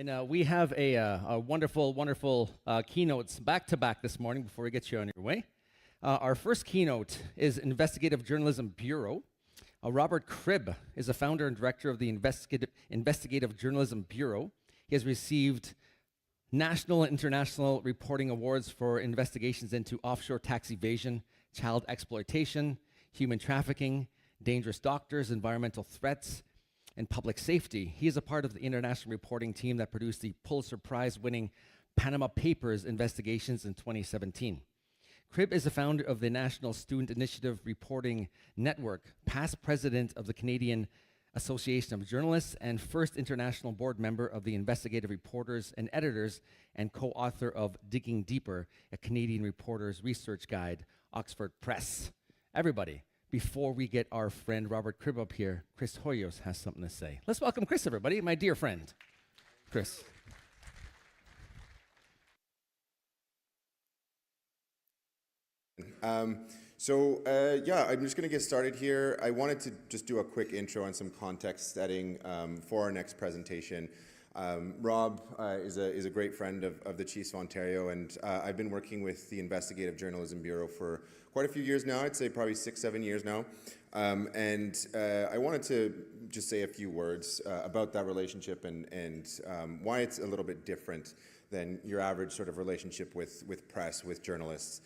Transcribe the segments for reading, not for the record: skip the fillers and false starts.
And we have a wonderful, wonderful keynotes back-to-back this morning before we get you on your way. Our first keynote is Investigative Journalism Bureau. Robert Cribb is the founder and director of the Investigative Journalism Bureau. He has received national and international reporting awards for investigations into offshore tax evasion, child exploitation, human trafficking, dangerous doctors, environmental threats, and public safety. He is a part of the international reporting team that produced the Pulitzer Prize-winning Panama Papers investigations in 2017. Cribb is the founder of the National Student Initiative Reporting Network, past president of the Canadian Association of Journalists, and first international board member of the Investigative Reporters and Editors, and co-author of Digging Deeper, a Canadian Reporter's Research Guide, Oxford Press. Everybody, before we get our friend Robert Cribb up here, Chris Hoyos has something to say. Let's welcome Chris, everybody, my dear friend. Chris. Yeah, I'm just going to get started here. I wanted to just do a quick intro and some context setting for our next presentation. Rob is a great friend of the Chiefs of Ontario, and I've been working with the Investigative Journalism Bureau for quite a few years now. I'd say probably 6-7 years now. I wanted to just say a few words about that relationship and why it's a little bit different than your average sort of relationship with press, with journalists.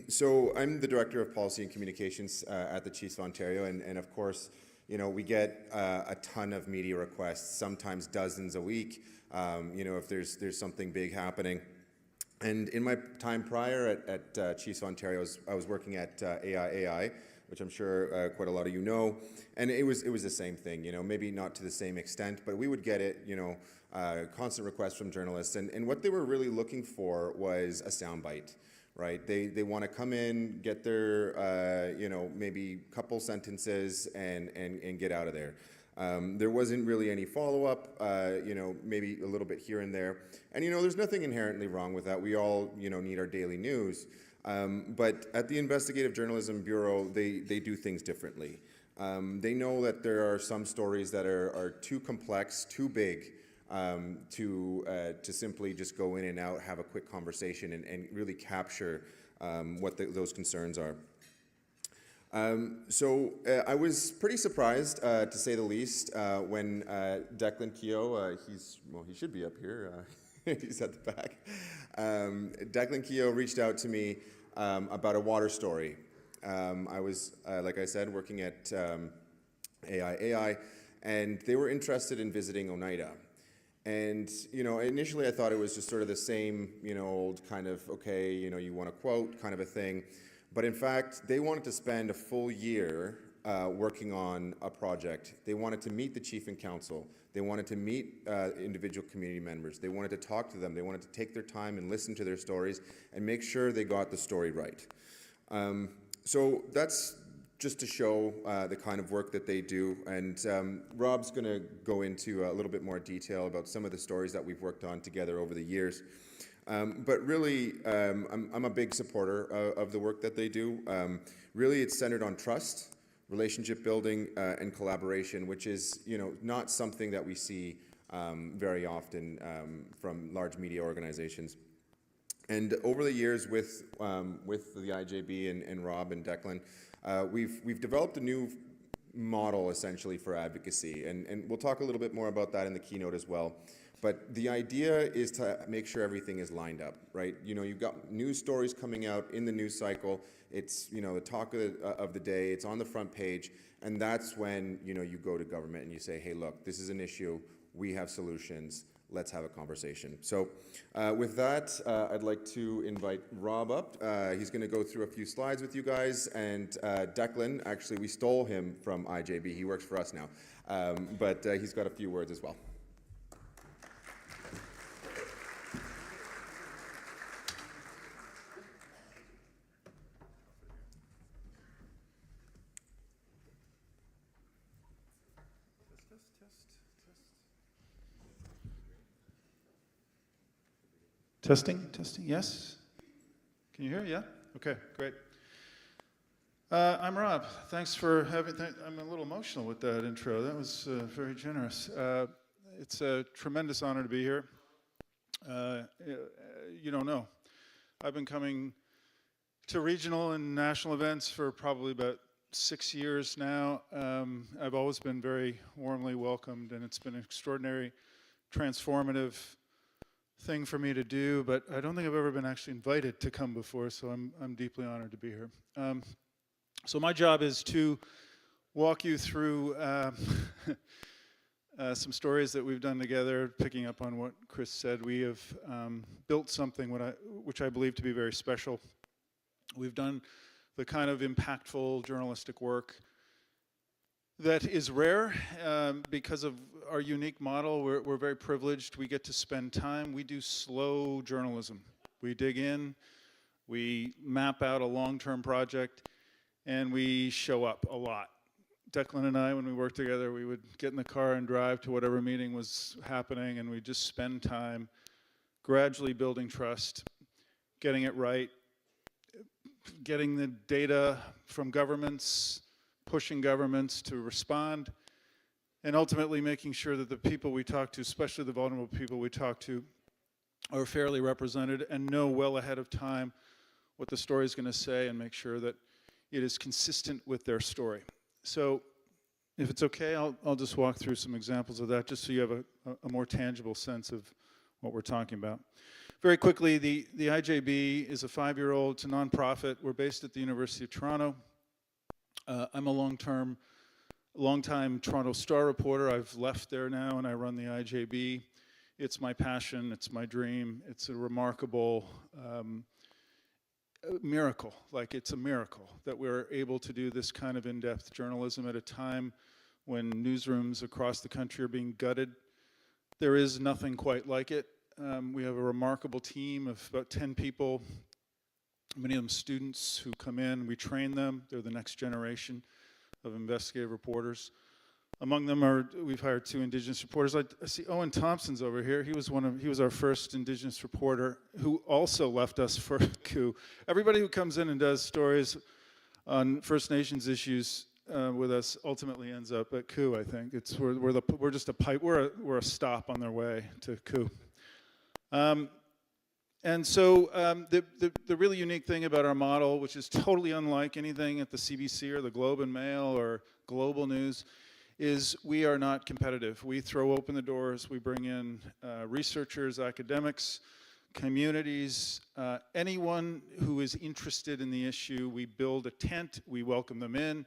So I'm the Director of Policy and Communications at the Chiefs of Ontario, and of course, you know, we get a ton of media requests, sometimes dozens a week, you know, if there's something big happening. And in my time prior at Chiefs of Ontario, I was working at AI, which I'm sure quite a lot of you know, and it was the same thing, you know, maybe not to the same extent, but we would get it, you know, constant requests from journalists, and what they were really looking for was a soundbite. Right, they want to come in, get their, you know, maybe couple sentences and get out of there. There wasn't really any follow-up, you know, maybe a little bit here and there. And, you know, there's nothing inherently wrong with that. We all, you know, need our daily news. But at the Investigative Journalism Bureau, they do things differently. They know that there are some stories that are too complex, too big, to simply just go in and out, have a quick conversation, and really capture what those concerns are. I was pretty surprised, to say the least, when Declan Keogh, he should be up here, he's at the back. Declan Keogh reached out to me about a water story. I was, like I said, working at AI, and they were interested in visiting Oneida. And, you know, initially I thought it was just sort of the same, you know, old kind of, okay, you know, you want to quote kind of a thing. But in fact, they wanted to spend a full year working on a project. They wanted to meet the chief and council. They wanted to meet individual community members. They wanted to talk to them. They wanted to take their time and listen to their stories and make sure they got the story right. So that's just to show the kind of work that they do. And Rob's going to go into a little bit more detail about some of the stories that we've worked on together over the years. But really, I'm a big supporter of the work that they do. Really, it's centered on trust, relationship building, and collaboration, which is, you know, not something that we see very often from large media organizations. And over the years with the IJB and Rob and Declan, we've developed a new model essentially for advocacy, and we'll talk a little bit more about that in the keynote as well. But the idea is to make sure everything is lined up, right? You know, you've got news stories coming out in the news cycle. It's, you know, the talk of the day. It's on the front page, and that's when, you know, you go to government and you say, hey, look, this is an issue. We have solutions. Let's have a conversation. So with that, I'd like to invite Rob up. He's going to go through a few slides with you guys. And Declan, actually, we stole him from IJB. He works for us now. But he's got a few words as well. Testing, yes? Can you hear? Yeah? Okay, great. I'm Rob. Thanks for having, I'm a little emotional with that intro. That was very generous. It's a tremendous honor to be here. You don't know. I've been coming to regional and national events for probably about 6 years now. I've always been very warmly welcomed, and it's been an extraordinary, transformative thing for me to do, but I don't think I've ever been actually invited to come before, so I'm deeply honored to be here. So my job is to walk you through some stories that we've done together, picking up on what Chris said. We have built something which I believe to be very special. We've done the kind of impactful journalistic work that is rare because of our unique model. We're very privileged. We get to spend time. We do slow journalism. We dig in, we map out a long-term project, and we show up a lot. Declan and I, when we worked together, we would get in the car and drive to whatever meeting was happening, and we'd just spend time gradually building trust, getting it right, getting the data from governments, pushing governments to respond, and ultimately making sure that the people we talk to, especially the vulnerable people we talk to, are fairly represented and know well ahead of time what the story is going to say and make sure that it is consistent with their story. So if it's okay, I'll just walk through some examples of that just so you have a more tangible sense of what we're talking about. Very quickly, the IJB is a 5-year-old, it's a nonprofit. We're based at the University of Toronto. I'm a long-time Toronto Star reporter. I've left there now and I run the IJB. It's my passion, it's my dream. It's a remarkable miracle. Like, it's a miracle that we're able to do this kind of in-depth journalism at a time when newsrooms across the country are being gutted. There is nothing quite like it. We have a remarkable team of about 10 people, many of them students who come in. We train them. They're the next generation of investigative reporters. Among them we've hired 2 Indigenous reporters. I see Owen Thompson's over here. He was our first Indigenous reporter who also left us for a coup. Everybody who comes in and does stories on First Nations issues with us ultimately ends up at coup. I think we're just a pipe. We're a stop on their way to coup. And so the really unique thing about our model, which is totally unlike anything at the CBC or the Globe and Mail or Global News, is we are not competitive. We throw open the doors. We bring in researchers, academics, communities, anyone who is interested in the issue. We build a tent, we welcome them in,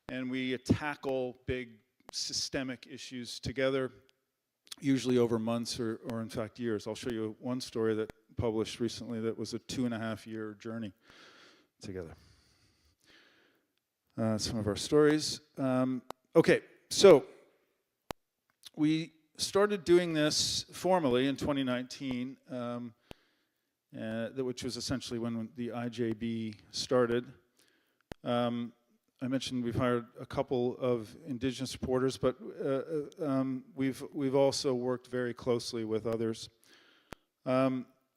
and we tackle big systemic issues together, usually over months or in fact years. I'll show you one story that published recently that was a 2.5-year journey together. Some of our stories. Okay, so we started doing this formally in 2019, which was essentially when the IJB started. I mentioned we've hired a couple of Indigenous reporters, but we've also worked very closely with others.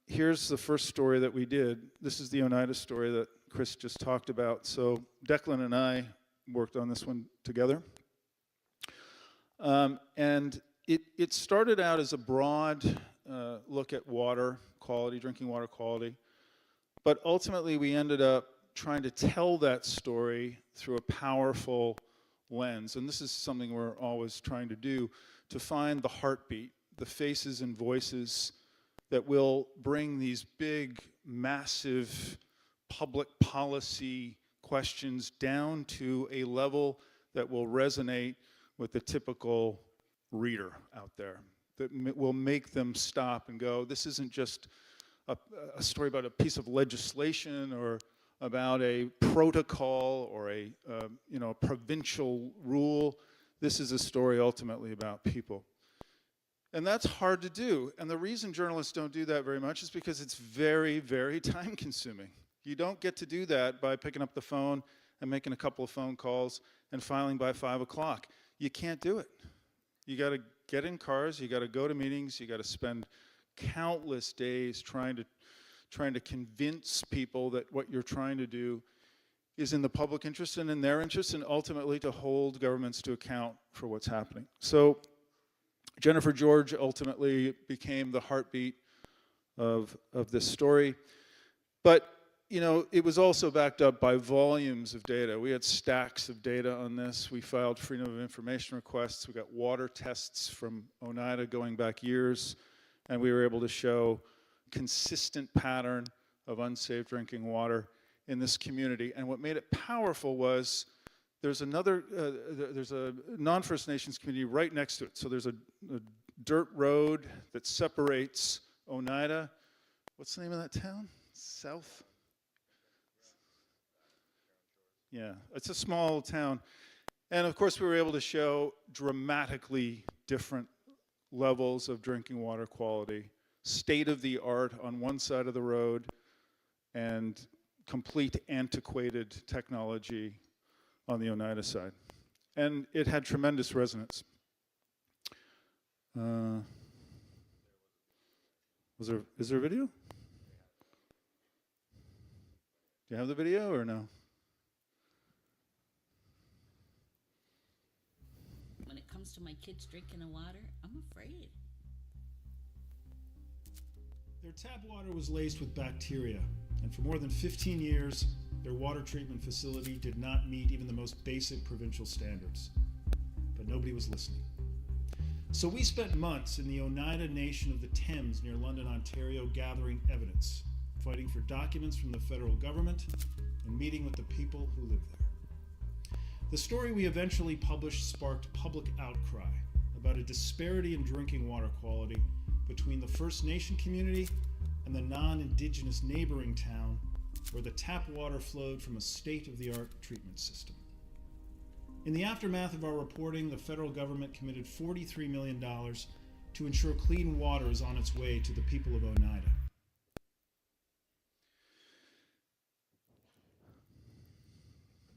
Here's the first story that we did. This is the Oneida story that Chris just talked about. So Declan and I worked on this one together. And it started out as a broad look at water quality, drinking water quality. But ultimately we ended up trying to tell that story through a powerful lens. And this is something we're always trying to do, to find the heartbeat, the faces and voices that will bring these big, massive public policy questions down to a level that will resonate with the typical reader out there, that will make them stop and go, this isn't just a story about a piece of legislation or about a protocol or a provincial rule. This is a story ultimately about people. And that's hard to do. And the reason journalists don't do that very much is because it's very, very time consuming. You don't get to do that by picking up the phone and making a couple of phone calls and filing by 5 o'clock. You can't do it. You got to get in cars, you got to go to meetings, you got to spend countless days trying to convince people that what you're trying to do is in the public interest and in their interest, and ultimately to hold governments to account for what's happening. So Jennifer George ultimately became the heartbeat of this story. But you know, it was also backed up by volumes of data. We had stacks of data on this. We filed Freedom of Information requests. We got water tests from Oneida going back years, and we were able to show consistent pattern of unsafe drinking water in this community. And what made it powerful was there's a non-First Nations community right next to it. So there's a dirt road that separates Oneida. What's the name of that town? South? Yeah, it's a small town. And of course, we were able to show dramatically different levels of drinking water quality, state of the art on one side of the road, and complete antiquated technology on the Oneida side. And it had tremendous resonance. Is there a video? Do you have the video or no? When it comes to my kids drinking the water, I'm afraid. Their tap water was laced with bacteria, and for more than 15 years, their water treatment facility did not meet even the most basic provincial standards. But nobody was listening. So we spent months in the Oneida Nation of the Thames near London, Ontario, gathering evidence, fighting for documents from the federal government, and meeting with the people who live there. The story we eventually published sparked public outcry about a disparity in drinking water quality between the First Nation community and the non-Indigenous neighboring town where the tap water flowed from a state-of-the-art treatment system. In the aftermath of our reporting, the federal government committed $43 million to ensure clean water is on its way to the people of Oneida.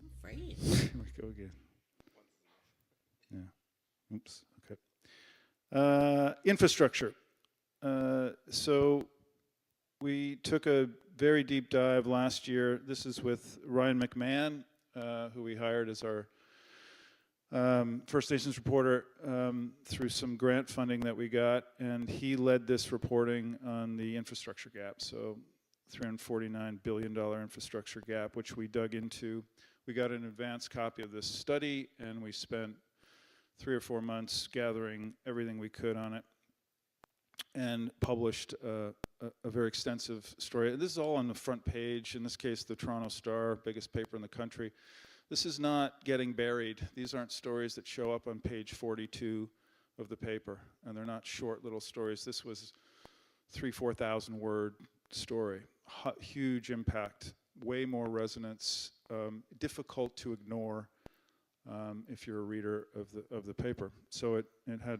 I'm afraid. Here we go again. Yeah. Oops. Okay. Infrastructure. So we took a very deep dive last year. This is with Ryan McMahon, who we hired as our First Nations reporter through some grant funding that we got, and he led this reporting on the infrastructure gap. So $349 billion infrastructure gap, which we dug into. We got an advanced copy of this study, and we spent 3 or 4 months gathering everything we could on it, and published a very extensive story. This is all on the front page, in this case the Toronto Star, biggest paper in the country. This is not getting buried. These aren't stories that show up on page 42 of the paper, and they're not short little stories. This was 4,000 word story. Huge impact, way more resonance, difficult to ignore if you're a reader of the paper. So it had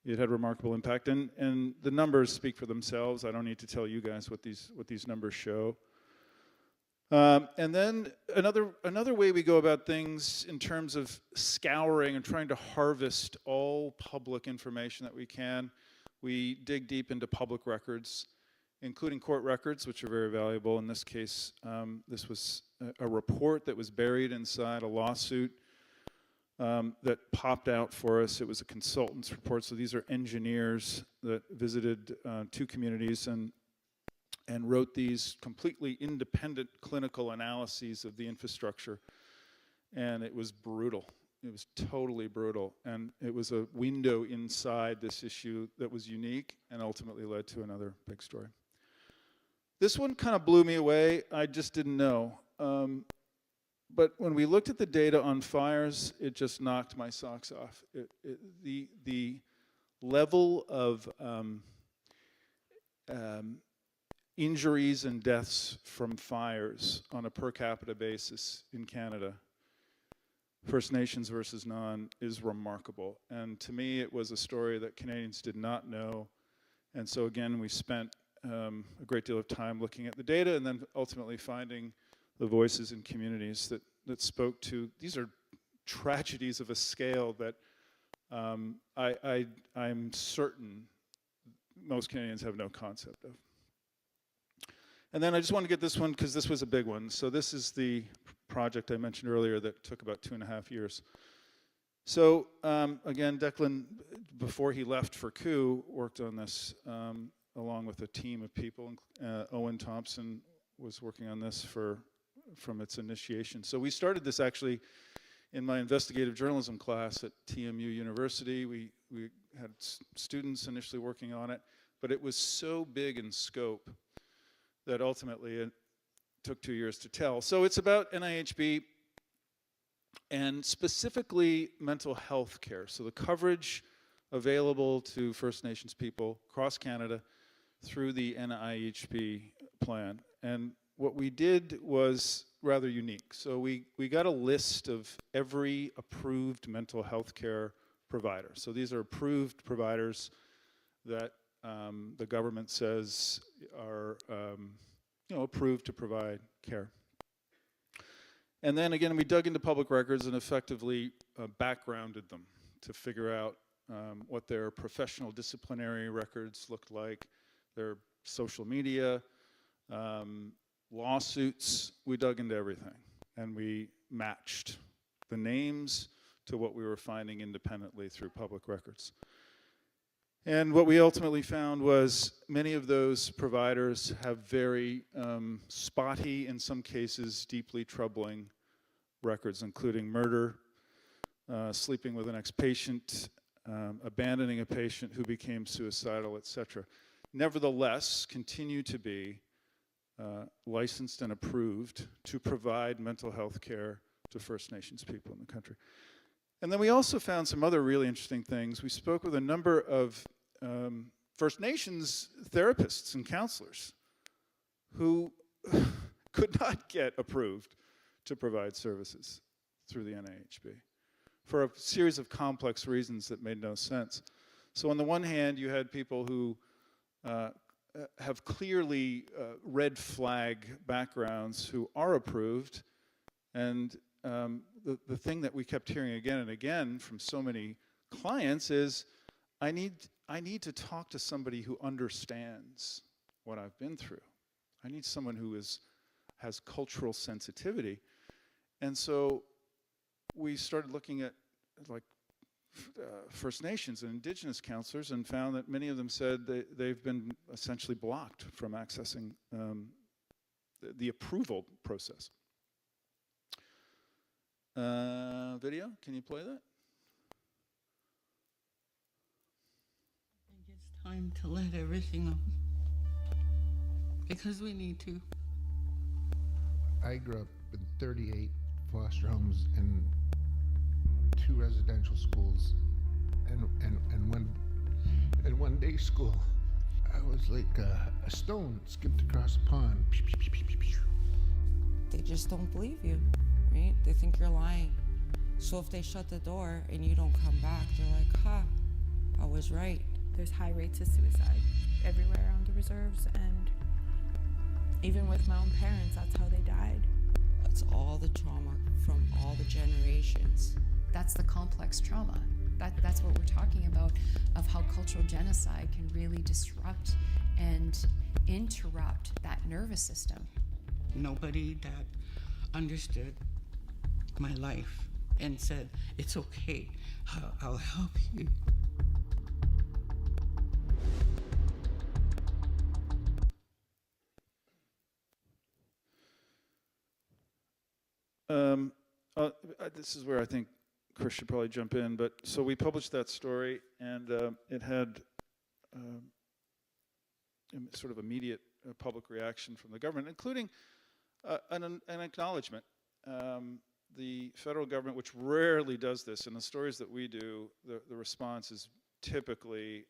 remarkable impact, and the numbers speak for themselves. I don't need to tell you guys what these numbers show. And then another way we go about things in terms of scouring and trying to harvest all public information that we can, we dig deep into public records, including court records, which are very valuable. In this case, this was a report that was buried inside a lawsuit that popped out for us. It was a consultant's report, so these are engineers that visited 2 communities and wrote these completely independent clinical analyses of the infrastructure. And it was brutal. It was totally brutal. And it was a window inside this issue that was unique and ultimately led to another big story. This one kind of blew me away. I just didn't know. But when we looked at the data on fires, it just knocked my socks off. The level of injuries and deaths from fires on a per capita basis in Canada, First Nations versus non, is remarkable. And to me, it was a story that Canadians did not know. And so again, we spent a great deal of time looking at the data and then ultimately finding the voices in communities that spoke to. These are tragedies of a scale that I'm certain most Canadians have no concept of. And then I just want to get this one because this was a big one. So this is the project I mentioned earlier that took about 2.5 years. So again, Declan, before he left for COO, worked on this along with a team of people. Owen Thompson was working on this from its initiation. So we started this actually in my investigative journalism class at TMU University. We had students initially working on it, but it was so big in scope that ultimately it took 2 years to tell. So it's about NIHB and specifically mental health care. So the coverage available to First Nations people across Canada through the NIHB plan. And what we did was rather unique. So we got a list of every approved mental health care provider. So these are approved providers that the government says are approved to provide care. And then again, we dug into public records and effectively backgrounded them to figure out what their professional disciplinary records looked like, their social media, lawsuits. We dug into everything, and we matched the names to what we were finding independently through public records. And what we ultimately found was many of those providers have very spotty, in some cases deeply troubling records, including murder, sleeping with an ex-patient, abandoning a patient who became suicidal, etc. Nevertheless, continue to be licensed and approved to provide mental health care to First Nations people in the country. And then we also found some other really interesting things. We spoke with a number of First Nations therapists and counselors who could not get approved to provide services through the NIHB for a series of complex reasons that made no sense. So on the one hand, you had people who have clearly red flag backgrounds who are approved, and the thing that we kept hearing again and again from so many clients is, I need to talk to somebody who understands what I've been through. I need someone who has cultural sensitivity. And so we started looking at First Nations and Indigenous counselors and found that many of them said they've been essentially blocked from accessing the approval process. Video, can you play that? I think it's time to let everything out. Because we need to. I grew up in 38 foster homes and 2 residential schools and one day school. I was like a stone skipped across a pond. They just don't believe you, right? They think you're lying. So if they shut the door and you don't come back, they're like, ha, I was right. There's high rates of suicide everywhere on the reserves, and even with my own parents, that's how they died. It's all the trauma from all the generations. That's the complex trauma. That's what we're talking about, of how cultural genocide can really disrupt and interrupt that nervous system. Nobody that understood my life and said, it's okay, I'll help you. This is where I think Chris should probably jump in, but so we published that story, and it had sort of immediate public reaction from the government, including an acknowledgement. The federal government, which rarely does this, in the stories that we do, the response is typically,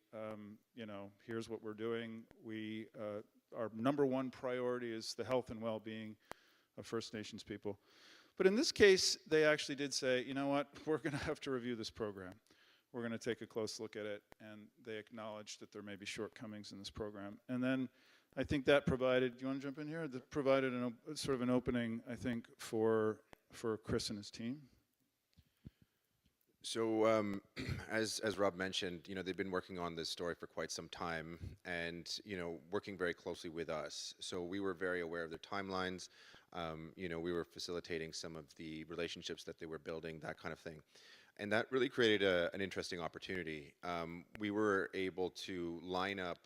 here's what we're doing. Our number one priority is the health and well-being of First Nations people. But in this case, they actually did say, you know what, we're going to have to review this program. We're going to take a close look at it, and they acknowledged that there may be shortcomings in this program. And then I think that provided, do you want to jump in here? That provided sort of an opening, I think, for Chris and his team. So as Rob mentioned, they've been working on this story for quite some time, and working very closely with us. So we were very aware of their timelines. We were facilitating some of the relationships that they were building, that kind of thing. And that really created an interesting opportunity. We were able to line up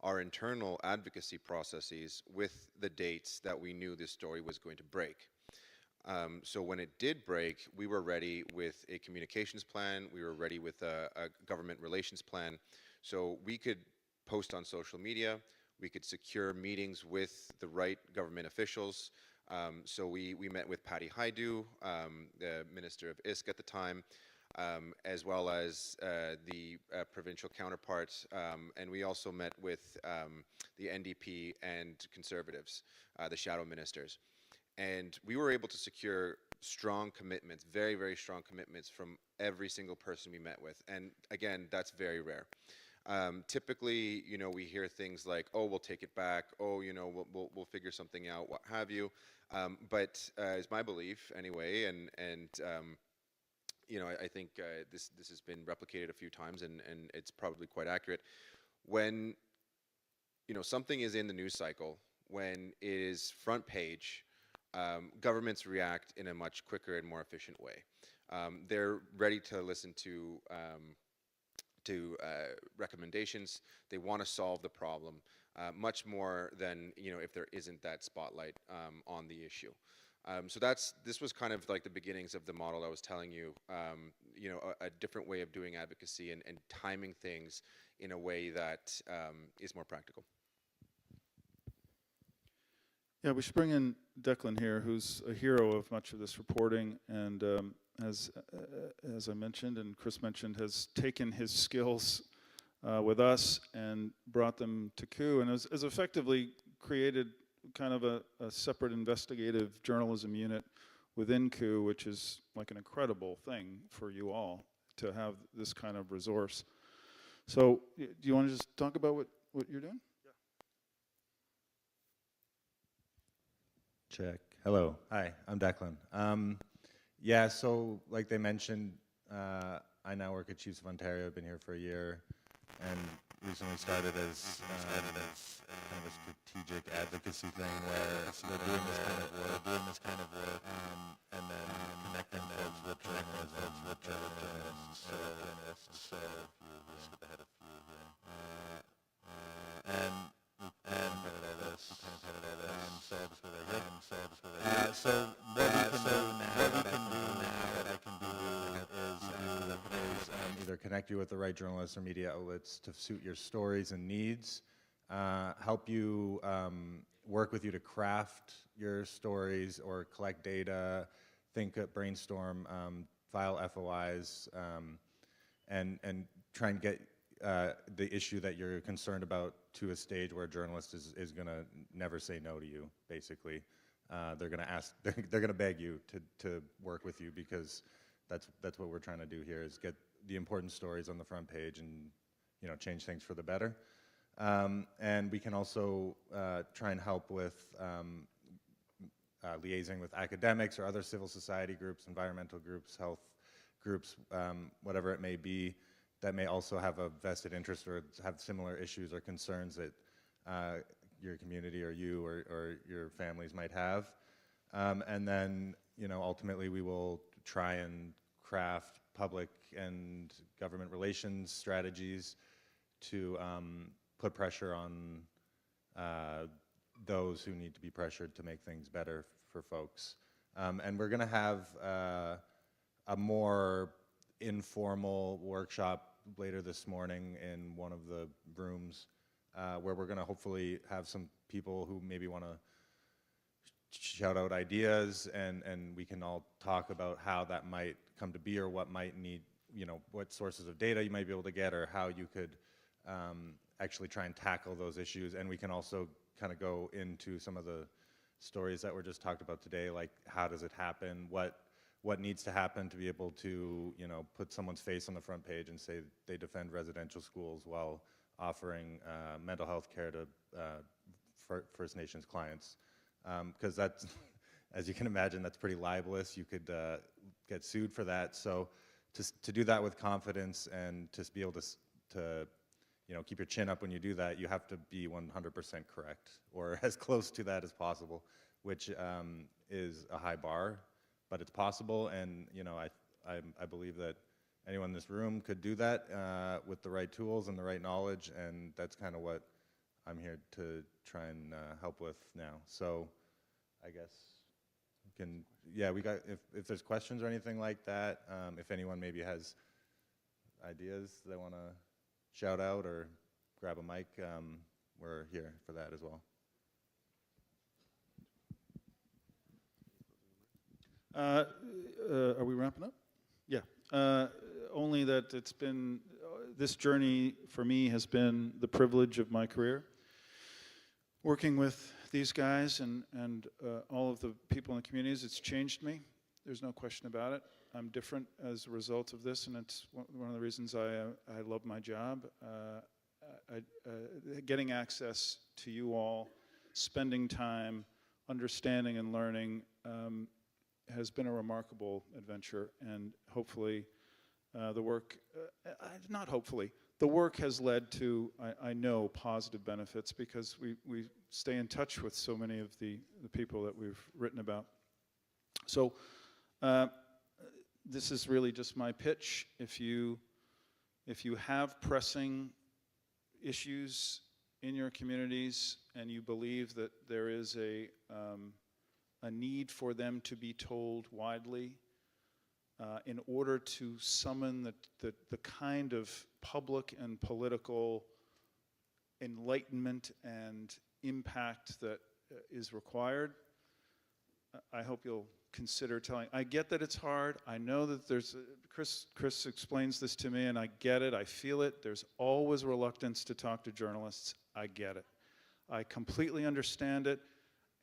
our internal advocacy processes with the dates that we knew this story was going to break. So when it did break, we were ready with a communications plan, we were ready with a government relations plan, so we could post on social media, we could secure meetings with the right government officials. So we met with Patty Hajdu, the Minister of ISK at the time, as well as the provincial counterparts, and we also met with the NDP and Conservatives, the shadow ministers. And we were able to secure strong commitments, very, very strong commitments from every single person we met with. And again, that's very rare. Typically, you know, we hear things like, oh, we'll take it back, oh, you know, we'll figure something out, what have you. But it's my belief anyway, and you know, I think this has been replicated a few times, and it's probably quite accurate. When, you know, something is in the news cycle, when it is front page, governments react in a much quicker and more efficient way. They're ready to listen to recommendations. They want to solve the problem much more than, you know, if there isn't that spotlight on the issue. So this was kind of like the beginnings of the model I was telling you. You know, a different way of doing advocacy and timing things in a way that is more practical. Yeah, we should bring in Declan here, who's a hero of much of this reporting, and as I mentioned and Chris mentioned, has taken his skills with us and brought them to Keogh, and has effectively created kind of a separate investigative journalism unit within Keogh, which is like an incredible thing for you all to have this kind of resource. So, do you want to just talk about what you're doing? Check. Hello. Hi, I'm Declan. Yeah, so like they mentioned, I now work at Chiefs of Ontario. I've been here for a year and recently started as kind of a strategic advocacy thing where they're doing this kind of work, and then connecting folks with journalists. So you skip ahead a few here. So what we can do is either connect you with the right journalists or media outlets to suit your stories and needs, help you, work with you to craft your stories or collect data, brainstorm, file FOIs, and try and get the issue that you're concerned about to a stage where a journalist is going to never say no to you, basically. They're going to ask, they're going to beg you to work with you, because that's what we're trying to do here, is get the important stories on the front page and, you know, change things for the better. And we can also try and help with liaising with academics or other civil society groups, environmental groups, health groups, whatever it may be, that may also have a vested interest or have similar issues or concerns that your community or you or your families might have. And then, you know, ultimately we will try and craft public and government relations strategies to put pressure on those who need to be pressured to make things better for folks. And we're gonna have a more informal workshop later this morning in one of the rooms where we're gonna hopefully have some people who maybe wanna shout out ideas, and we can all talk about how that might come to be, or what might need, you know, what sources of data you might be able to get, or how you could actually try and tackle those issues. And we can also kind of go into some of the stories that were just talked about today, like how does it happen, what needs to happen to be able to, you know, put someone's face on the front page and say they defend residential schools while offering mental health care to First Nations clients. Because that's, as you can imagine, that's pretty libelous. You could get sued for that. So to do that with confidence and to be able to you know, keep your chin up when you do that, you have to be 100% correct, or as close to that as possible, which is a high bar, but it's possible. And you know, I believe that anyone in this room could do that with the right tools and the right knowledge, and that's kind of what I'm here to try and help with now. So I guess we can, yeah, we got, if there's questions or anything like that, if anyone maybe has ideas they want to shout out or grab a mic, we're here for that as well. Are we wrapping up? Yeah. Only that it's been, this journey for me has been the privilege of my career. Working with these guys and all of the people in the communities, it's changed me. There's no question about it. I'm different as a result of this, and it's one of the reasons I love my job. Getting access to you all, spending time, understanding and learning has been a remarkable adventure, and hopefully the work, not hopefully, the work has led to, I know, positive benefits because we stay in touch with so many of the people that we've written about. So this is really just my pitch. If you have pressing issues in your communities and you believe that there is a need for them to be told widely, in order to summon the kind of public and political enlightenment and impact that is required, I hope you'll consider telling. I get that it's hard. I know that there's, Chris explains this to me, and I get it. I feel it. There's always reluctance to talk to journalists. I get it. I completely understand it.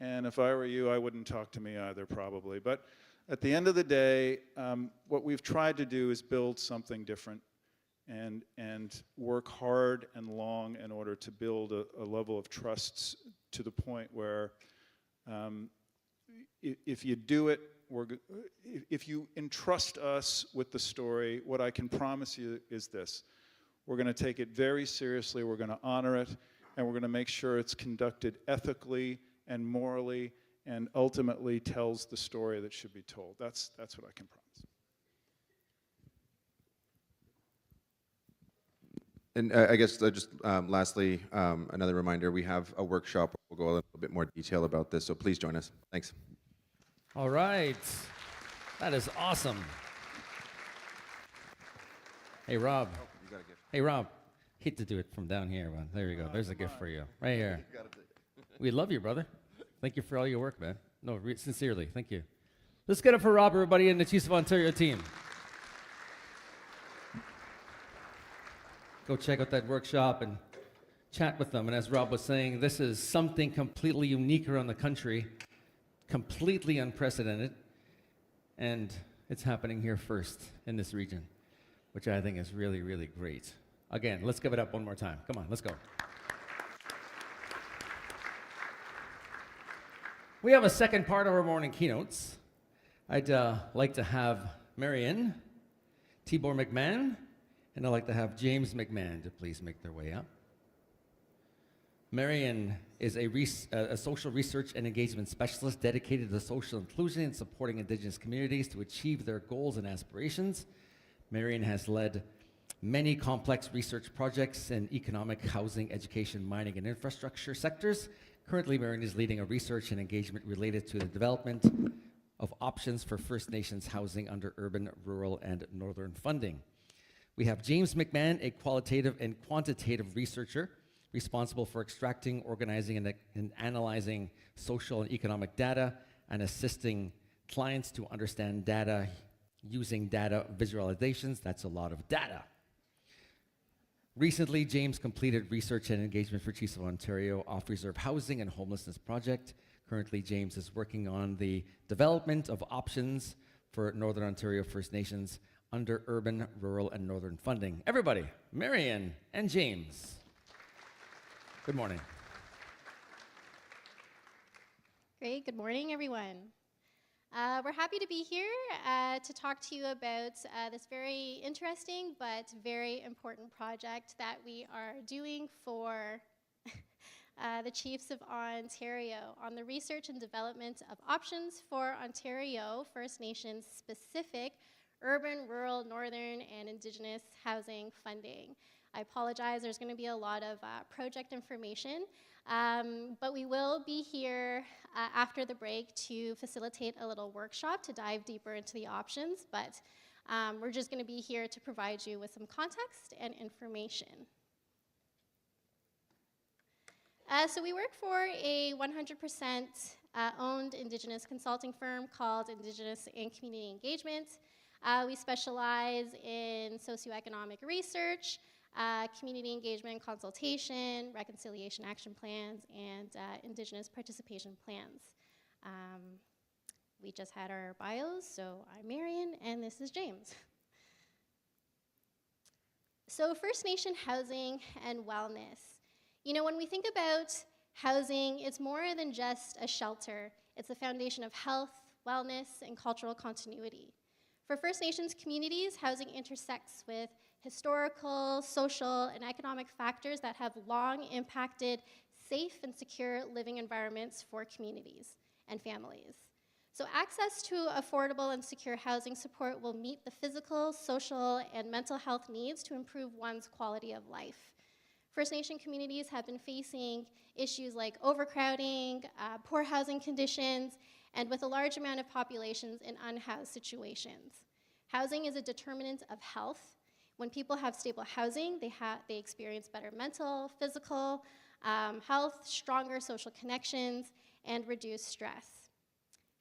And if I were you, I wouldn't talk to me either, probably. But at the end of the day, what we've tried to do is build something different and work hard and long in order to build a level of trust to the point where if you do it, if you entrust us with the story, what I can promise you is this. We're going to take it very seriously, we're going to honor it, and we're going to make sure it's conducted ethically and morally, and ultimately tells the story that should be told. That's what I can promise. And I guess just lastly, another reminder, we have a workshop. We'll go a little bit more detail about this, so please join us. Thanks. All right. That is awesome. Hey, Rob. Oh, you got a gift. Hey, Rob. Hate to do it from down here, but there you go. There's a gift for you. Right here. We love you, brother. Thank you for all your work, man. No, sincerely, thank you. Let's get it for Rob, everybody, and the Chiefs of Ontario team. Go check out that workshop and chat with them. And as Rob was saying, this is something completely unique around the country, completely unprecedented, and it's happening here first in this region, which I think is really, really great. Again, let's give it up one more time. Come on, let's go. We have a second part of our morning keynotes. I'd like to have Marion, Tibor McMahon, and I'd like to have James McMahon to please make their way up. Marion is a social research and engagement specialist dedicated to social inclusion and supporting Indigenous communities to achieve their goals and aspirations. Marion has led many complex research projects in economic, housing, education, mining, and infrastructure sectors. Currently, Marion is leading a research and engagement related to the development of options for First Nations housing under urban, rural, and northern funding. We have James McMahon, a qualitative and quantitative researcher responsible for extracting, organizing, and analyzing social and economic data and assisting clients to understand data using data visualizations. That's a lot of data. Recently, James completed research and engagement for Chiefs of Ontario off-reserve housing and homelessness project. Currently, James is working on the development of options for Northern Ontario First Nations under urban, rural, and northern funding. Everybody, Marion and James. Good morning. Great, good morning, everyone. We're happy to be here to talk to you about this very interesting but very important project that we are doing for the Chiefs of Ontario on the research and development of options for Ontario First Nations specific urban, rural, northern, and Indigenous housing funding. I apologize, there's going to be a lot of project information, but we will be here after the break to facilitate a little workshop to dive deeper into the options, but we're just going to be here to provide you with some context and information. So we work for a 100% owned Indigenous consulting firm called Indigenous and Community Engagement. We specialize in socioeconomic research, community engagement consultation, reconciliation action plans, and Indigenous participation plans. We just had our bios, so I'm Marion, and this is James. So First Nation housing and wellness. You know, when we think about housing, it's more than just a shelter. It's the foundation of health, wellness, and cultural continuity. For First Nations communities, housing intersects with historical, social, and economic factors that have long impacted safe and secure living environments for communities and families. So access to affordable and secure housing support will meet the physical, social, and mental health needs to improve one's quality of life. First Nation communities have been facing issues like overcrowding, poor housing conditions, and with a large amount of populations in unhoused situations. Housing is a determinant of health. When people have stable housing, they experience better mental, physical health, stronger social connections, and reduced stress.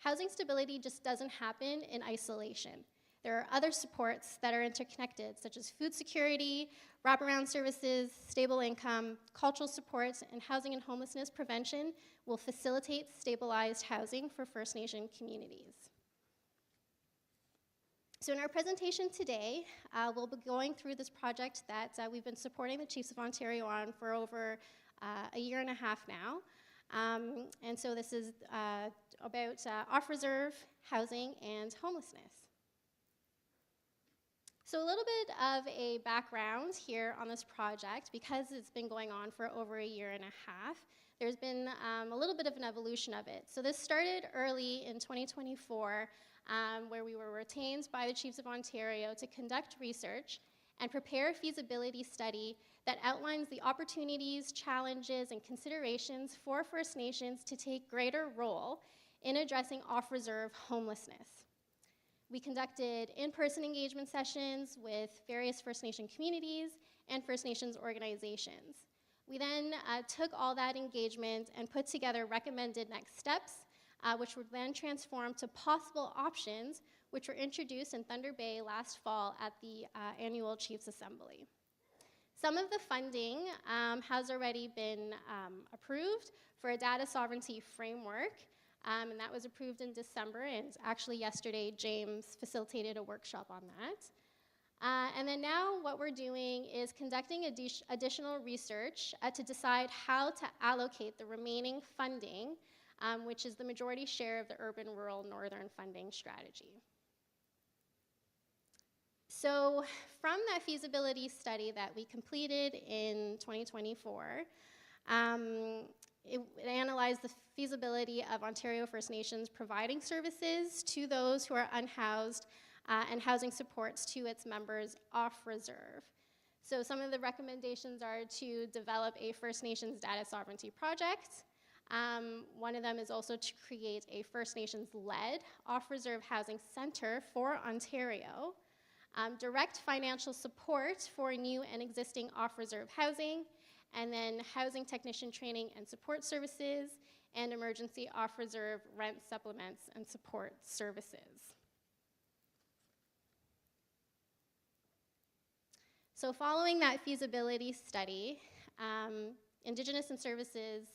Housing stability just doesn't happen in isolation. There are other supports that are interconnected, such as food security, wraparound services, stable income, cultural supports, and housing and homelessness prevention will facilitate stabilized housing for First Nation communities. So in our presentation today, we'll be going through this project that we've been supporting the Chiefs of Ontario on for over a year and a half now. And so this is about off-reserve housing and homelessness. So a little bit of a background here on this project, because it's been going on for over a year and a half. There's been a little bit of an evolution of it. So this started early in 2024, where we were retained by the Chiefs of Ontario to conduct research and prepare a feasibility study that outlines the opportunities, challenges, and considerations for First Nations to take greater role in addressing off-reserve homelessness. We conducted in-person engagement sessions with various First Nation communities and First Nations organizations. We then took all that engagement and put together recommended next steps, which were then transformed to possible options, which were introduced in Thunder Bay last fall at the annual Chiefs Assembly. Some of the funding has already been approved for a data sovereignty framework, and that was approved in December, and actually yesterday James facilitated a workshop on that. And then now what we're doing is conducting additional research to decide how to allocate the remaining funding, which is the majority share of the urban, rural, northern funding strategy. So from that feasibility study that we completed in 2024, it analyzed the feasibility of Ontario First Nations providing services to those who are unhoused and housing supports to its members off reserve. So some of the recommendations are to develop a First Nations data sovereignty project. One of them is also to create a First Nations-led off-reserve housing center for Ontario, direct financial support for new and existing off-reserve housing, and then housing technician training and support services, and emergency off-reserve rent supplements and support services. So following that feasibility study, Indigenous and Services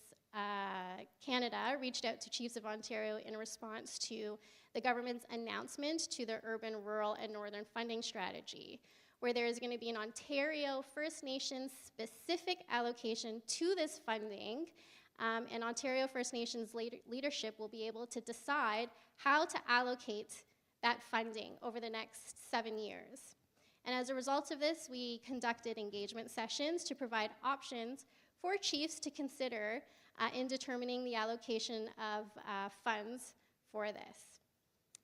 Canada reached out to Chiefs of Ontario in response to the government's announcement to the urban, rural, and northern funding strategy, where there is going to be an Ontario First Nations specific allocation to this funding, and Ontario First Nations leadership will be able to decide how to allocate that funding over the next 7 years. And as a result of this, we conducted engagement sessions to provide options for chiefs to consider in determining the allocation of funds for this.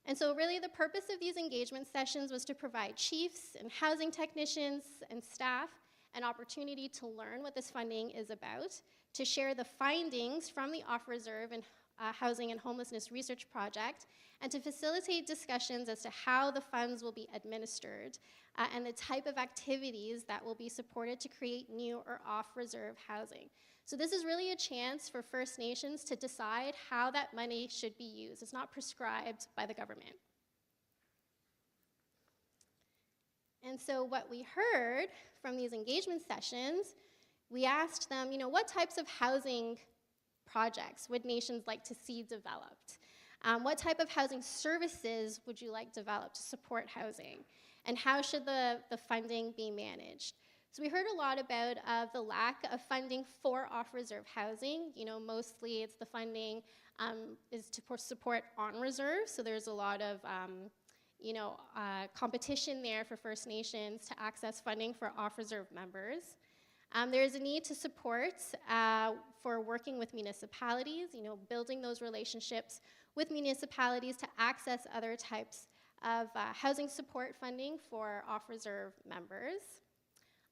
And so really the purpose of these engagement sessions was to provide chiefs and housing technicians and staff an opportunity to learn what this funding is about, to share the findings from the off-reserve and Housing and Homelessness Research Project, and to facilitate discussions as to how the funds will be administered and the type of activities that will be supported to create new or off-reserve housing. So this is really a chance for First Nations to decide how that money should be used. It's not prescribed by the government. And so what we heard from these engagement sessions, we asked them, what types of housing projects would nations like to see developed? What type of housing services would you like developed to support housing? And how should the funding be managed? So we heard a lot about the lack of funding for off-reserve housing. Mostly it's the funding is to support on-reserve, so there's a lot of competition there for First Nations to access funding for off-reserve members. There is a need to support for working with municipalities, building those relationships with municipalities to access other types of housing support funding for off-reserve members,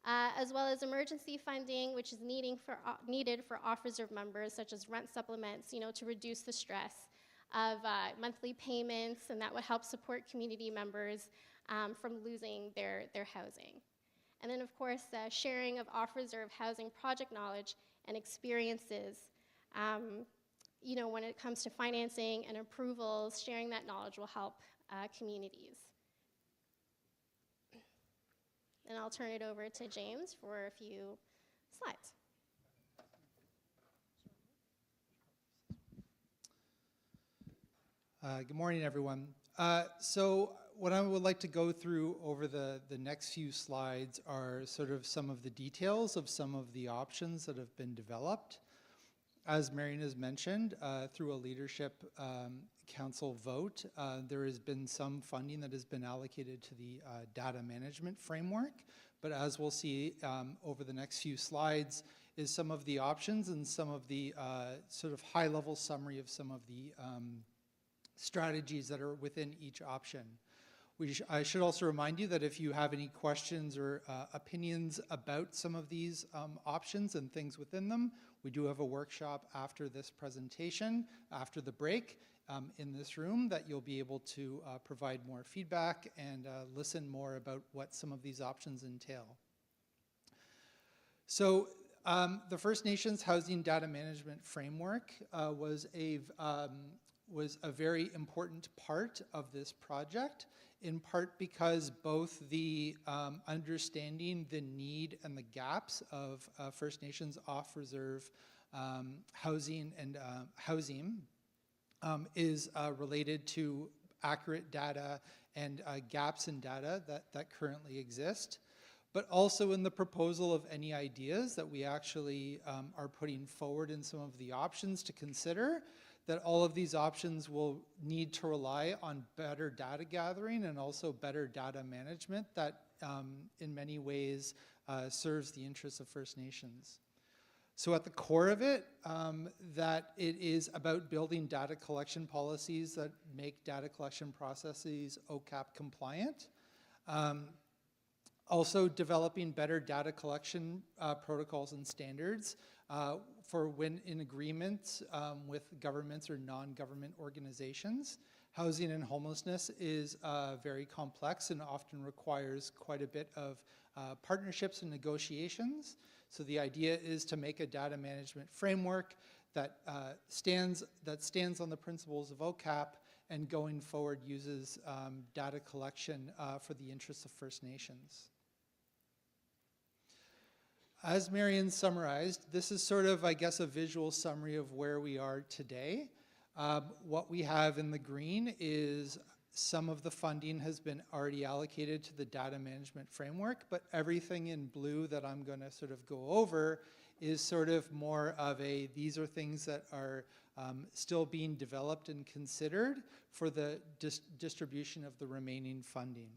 as well as emergency funding, which is needed for off-reserve members, such as rent supplements, to reduce the stress of monthly payments, and that would help support community members from losing their housing. And then, of course, sharing of off-reserve housing project knowledge and experiences. When it comes to financing and approvals, sharing that knowledge will help communities. And I'll turn it over to James for a few slides. Good morning, everyone. So what I would like to go through over the next few slides are sort of some of the details of some of the options that have been developed. As Marion has mentioned, through a leadership council vote, there has been some funding that has been allocated to the data management framework. But as we'll see over the next few slides is some of the options and some of the sort of high-level summary of some of the strategies that are within each option. I should also remind you that if you have any questions or opinions about some of these options and things within them, we do have a workshop after this presentation, after the break, in this room that you'll be able to provide more feedback and listen more about what some of these options entail. So the First Nations Housing Data Management Framework was a very important part of this project, in part because both the understanding the need and the gaps of First Nations off-reserve housing and housing is related to accurate data and gaps in data that currently exist, but also in the proposal of any ideas that we actually are putting forward in some of the options to consider, that all of these options will need to rely on better data gathering and also better data management that in many ways serves the interests of First Nations. So at the core of it, that it is about building data collection policies that make data collection processes OCAP compliant. Also developing better data collection protocols and standards for when in agreement with governments or non-government organizations. Housing and homelessness is very complex and often requires quite a bit of partnerships and negotiations. So the idea is to make a data management framework that stands on the principles of OCAP and going forward uses data collection for the interests of First Nations. As Marion summarized, this is sort of, I guess, a visual summary of where we are today. What we have in the green is some of the funding has been already allocated to the data management framework, but everything in blue that I'm going to sort of go over is sort of more of a, these are things that are still being developed and considered for the distribution of the remaining funding.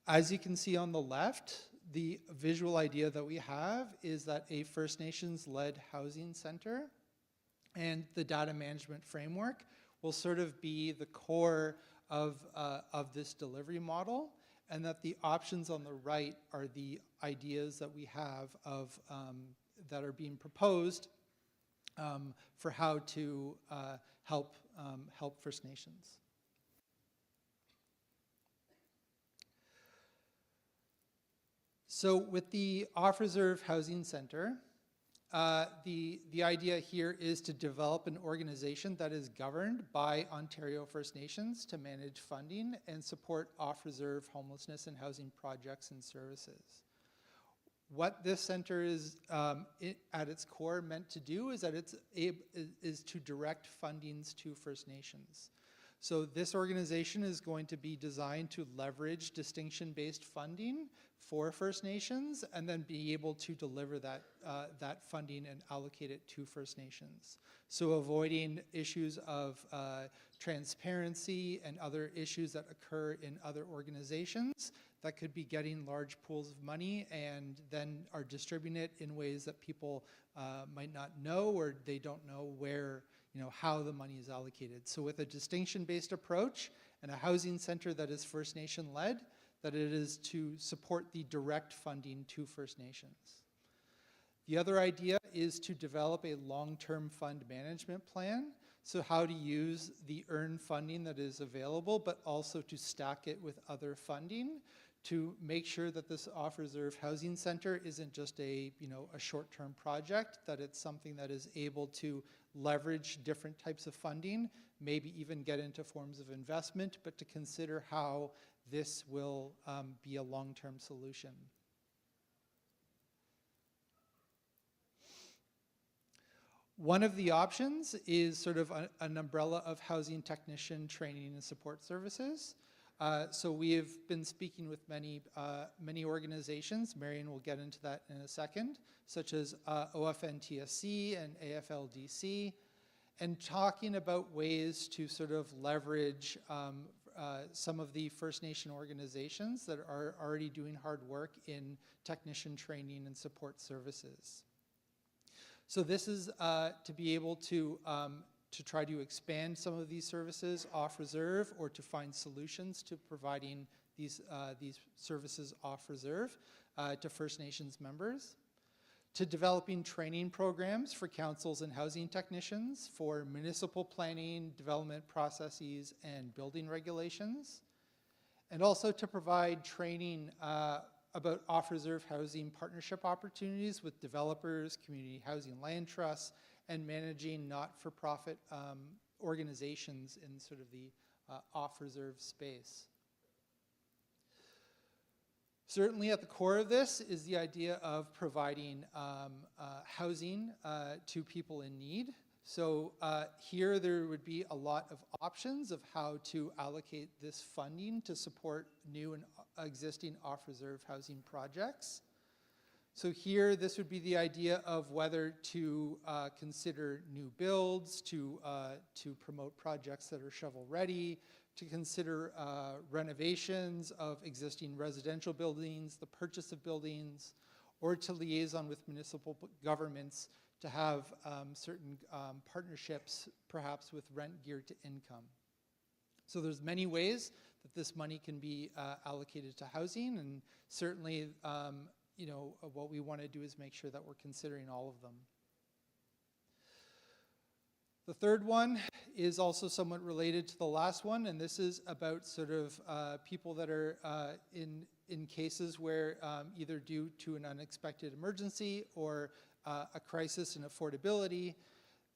As you can see on the left, the visual idea that we have is that a First Nations-led housing center and the data management framework will sort of be the core of this delivery model, and that the options on the right are the ideas that we have of that are being proposed for how to help First Nations. So with the off-reserve housing center, the idea here is to develop an organization that is governed by Ontario First Nations to manage funding and support off-reserve homelessness and housing projects and services. What this center is at its core meant to do is that is to direct fundings to First Nations. So this organization is going to be designed to leverage distinction-based funding for First Nations and then be able to deliver that, that funding and allocate it to First Nations. So avoiding issues of transparency and other issues that occur in other organizations that could be getting large pools of money and then are distributing it in ways that people might not know, or they don't know where, how the money is allocated. So with a distinction-based approach and a housing center that is First Nation led, that it is to support the direct funding to First Nations. The other idea is to develop a long-term fund management plan. So how to use the earned funding that is available, but also to stack it with other funding to make sure that this off-reserve housing center isn't just a short-term project, that it's something that is able to leverage different types of funding, maybe even get into forms of investment, but to consider how this will be a long-term solution. One of the options is sort of an umbrella of housing technician training and support services. So we have been speaking with many organizations, Marion will get into that in a second, such as OFNTSC and AFLDC, and talking about ways to sort of leverage some of the First Nation organizations that are already doing hard work in technician training and support services. So this is to be able to try to expand some of these services off reserve, or to find solutions to providing these services off reserve to First Nations members, to developing training programs for councils and housing technicians for municipal planning, development processes, and building regulations, and also to provide training about off-reserve housing partnership opportunities with developers, community housing land trusts, and managing not-for-profit organizations in sort of the off-reserve space. Certainly at the core of this is the idea of providing housing to people in need. So here there would be a lot of options of how to allocate this funding to support new and existing off-reserve housing projects. So here, this would be the idea of whether to consider new builds, to promote projects that are shovel-ready, to consider renovations of existing residential buildings, the purchase of buildings, or to liaison with municipal governments to have certain partnerships, perhaps with rent geared to income. So there's many ways that this money can be allocated to housing, and certainly what we want to do is make sure that we're considering all of them. The third one is also somewhat related to the last one, and this is about sort of people that are in cases where either due to an unexpected emergency or a crisis in affordability,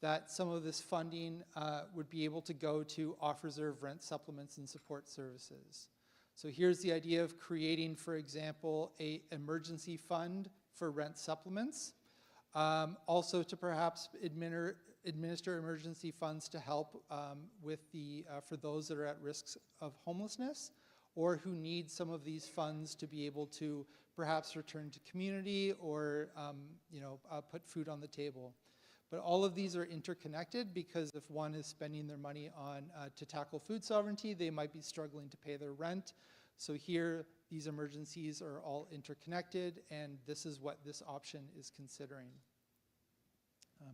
that some of this funding would be able to go to off-reserve rent supplements and support services. So here's the idea of creating, for example, an emergency fund for rent supplements. Also to perhaps administer emergency funds to help with for those that are at risk of homelessness, or who need some of these funds to be able to perhaps return to community or put food on the table. But all of these are interconnected, because if one is spending their money on to tackle food sovereignty, they might be struggling to pay their rent. So here, these emergencies are all interconnected, and this is what this option is considering.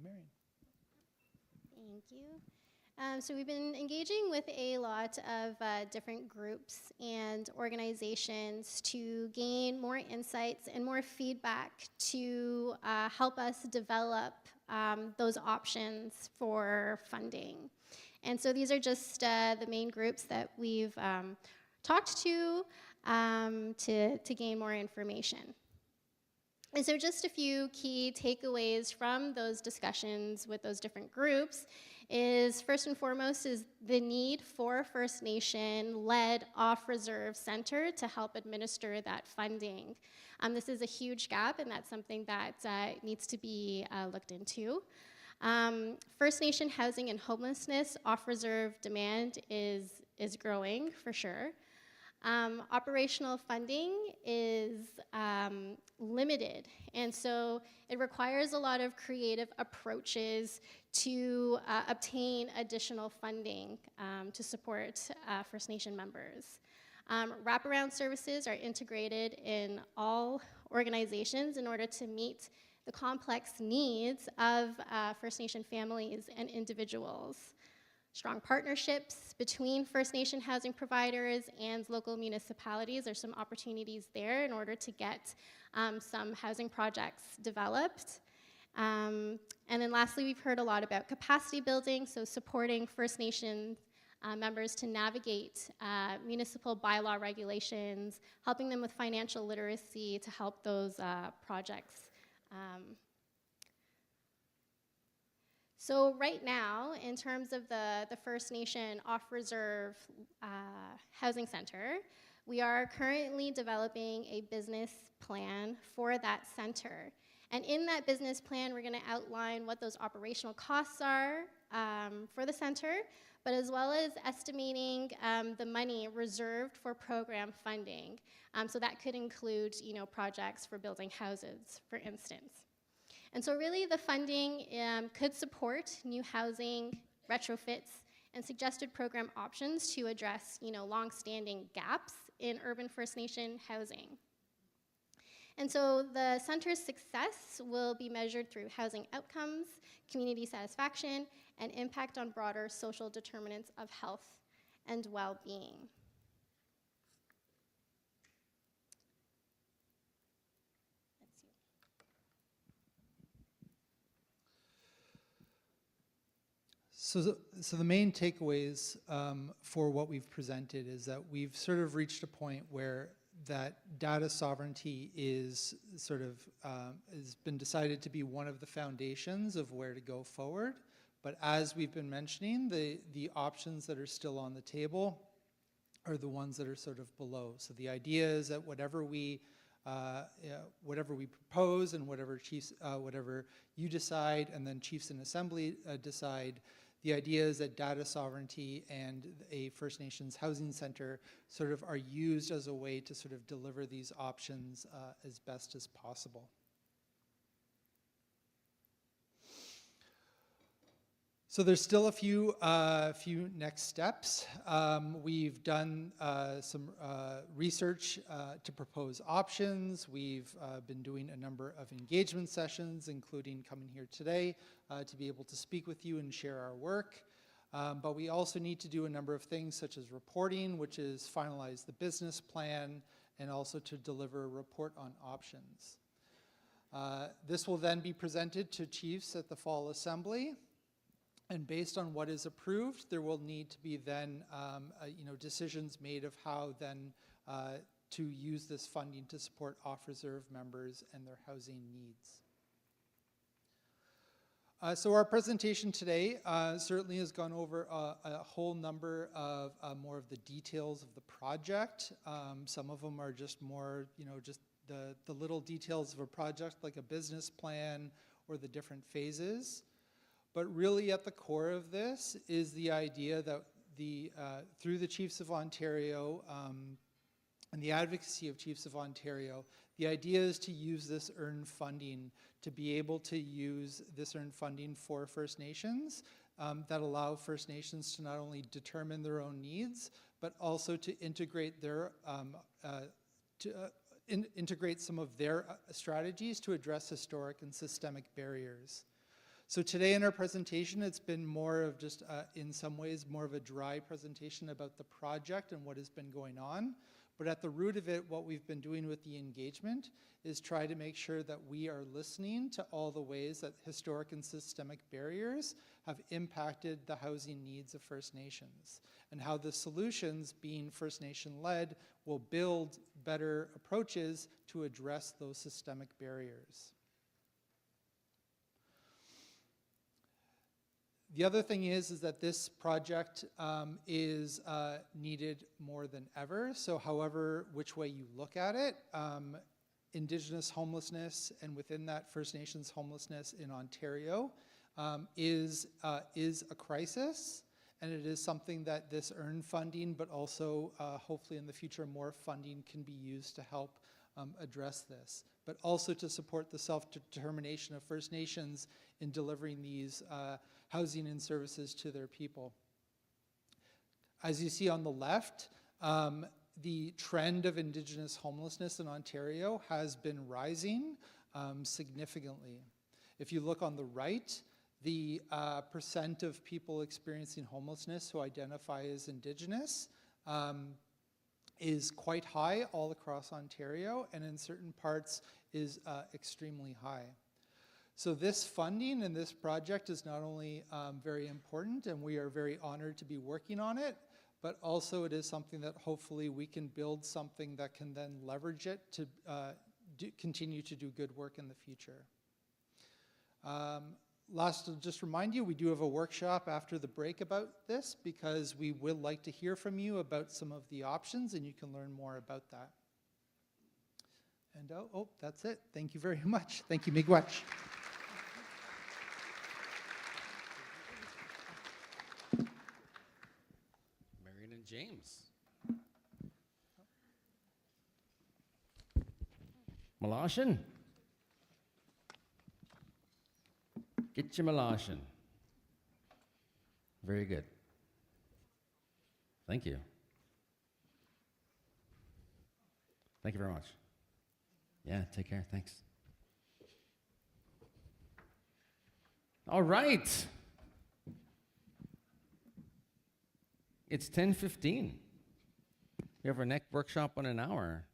Marion. Thank you. So we've been engaging with a lot of different groups and organizations to gain more insights and more feedback to help us develop those options for funding. And so these are just the main groups that we've talked to gain more information. And so just a few key takeaways from those discussions with those different groups is, first and foremost, is the need for First Nation-led off-reserve center to help administer that funding. This is a huge gap, and that's something that needs to be looked into. First Nation housing and homelessness off-reserve demand is growing, for sure. Operational funding is limited, and so it requires a lot of creative approaches to obtain additional funding to support First Nation members. Wraparound services are integrated in all organizations in order to meet the complex needs of First Nation families and individuals. Strong partnerships between First Nation housing providers and local municipalities are some opportunities there in order to get some housing projects developed. And then lastly, we've heard a lot about capacity building, so supporting First Nation members to navigate municipal bylaw regulations, helping them with financial literacy to help those projects. So right now, in terms of the First Nation off-reserve housing center, we are currently developing a business plan for that center. And in that business plan, we're gonna outline what those operational costs are for the center, but as well as estimating the money reserved for program funding. So that could include, projects for building houses, for instance. And so really the funding could support new housing, retrofits, and suggested program options to address, long-standing gaps in urban First Nation housing. And so the center's success will be measured through housing outcomes, community satisfaction, and impact on broader social determinants of health and well-being. So the main takeaways for what we've presented is that we've sort of reached a point where that data sovereignty is sort of has been decided to be one of the foundations of where to go forward. But as we've been mentioning, the options that are still on the table are the ones that are sort of below. So the idea is that whatever we propose and whatever you decide and then Chiefs in Assembly decide, the idea is that data sovereignty and a First Nations housing center sort of are used as a way to sort of deliver these options as best as possible. So there's still a few next steps. We've done some research to propose options. We've been doing a number of engagement sessions, including coming here today to be able to speak with you and share our work. But we also need to do a number of things such as reporting, which is finalize the business plan, and also to deliver a report on options. This will then be presented to Chiefs at the Fall Assembly. And based on what is approved, there will need to be then decisions made of how then to use this funding to support off-reserve members and their housing needs. So our presentation today certainly has gone over a whole number of more of the details of the project. Some of them are just more, just the little details of a project like a business plan or the different phases. But really at the core of this is the idea that through the Chiefs of Ontario and the advocacy of Chiefs of Ontario, the idea is to use this earned funding to be able to use this earned funding for First Nations that allow First Nations to not only determine their own needs, but also to integrate integrate some of their strategies to address historic and systemic barriers. So today in our presentation, it's been more of just, in some ways, more of a dry presentation about the project and what has been going on. But at the root of it, what we've been doing with the engagement is try to make sure that we are listening to all the ways that historic and systemic barriers have impacted the housing needs of First Nations, and how the solutions, being First Nation-led, will build better approaches to address those systemic barriers. The other thing is that this project is needed more than ever. So however, which way you look at it, Indigenous homelessness, and within that First Nations homelessness in Ontario is a crisis. And it is something that this earned funding, but also hopefully in the future more funding can be used to help address this, but also to support the self-determination of First Nations in delivering these housing and services to their people. As you see on the left, the trend of Indigenous homelessness in Ontario has been rising significantly. If you look on the right, the percent of people experiencing homelessness who identify as Indigenous is quite high all across Ontario, and in certain parts is extremely high. So this funding and this project is not only very important, and we are very honored to be working on it, but also it is something that hopefully we can build something that can then leverage it to continue to do good work in the future. Last, I'll just remind you, we do have a workshop after the break about this, because we would like to hear from you about some of the options, and you can learn more about that. And oh, that's it. Thank you very much. Thank you, miigwech. Marion and James. Maloshin. Get your Maloshin. Very good. Thank you. Thank you very much. Yeah, take care. Thanks. All right. It's 10:15. We have our next workshop in an hour.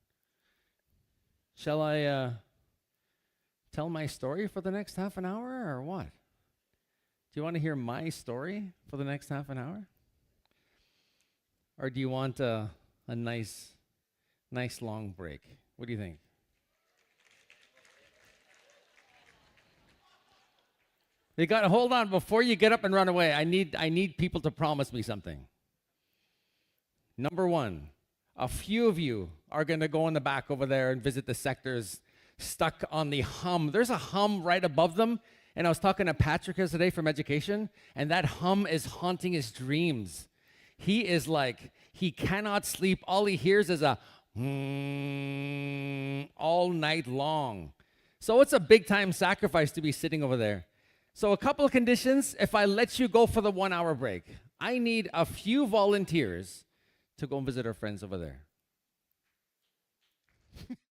Shall I tell my story for the next half an hour, or what? Do you want to hear my story for the next half an hour? Or do you want a nice long break? What do you think? You got to hold on before you get up and run away. I need people to promise me something. Number one, a few of you are going to go in the back over there and visit the sectors stuck on the hum. There's a hum right above them. And I was talking to Patrick yesterday from education, and that hum is haunting his dreams. He is like, he cannot sleep. All he hears is a all night long. So it's a big time sacrifice to be sitting over there. So a couple of conditions if I let you go for the 1 hour break. I need a few volunteers to go and visit our friends over there.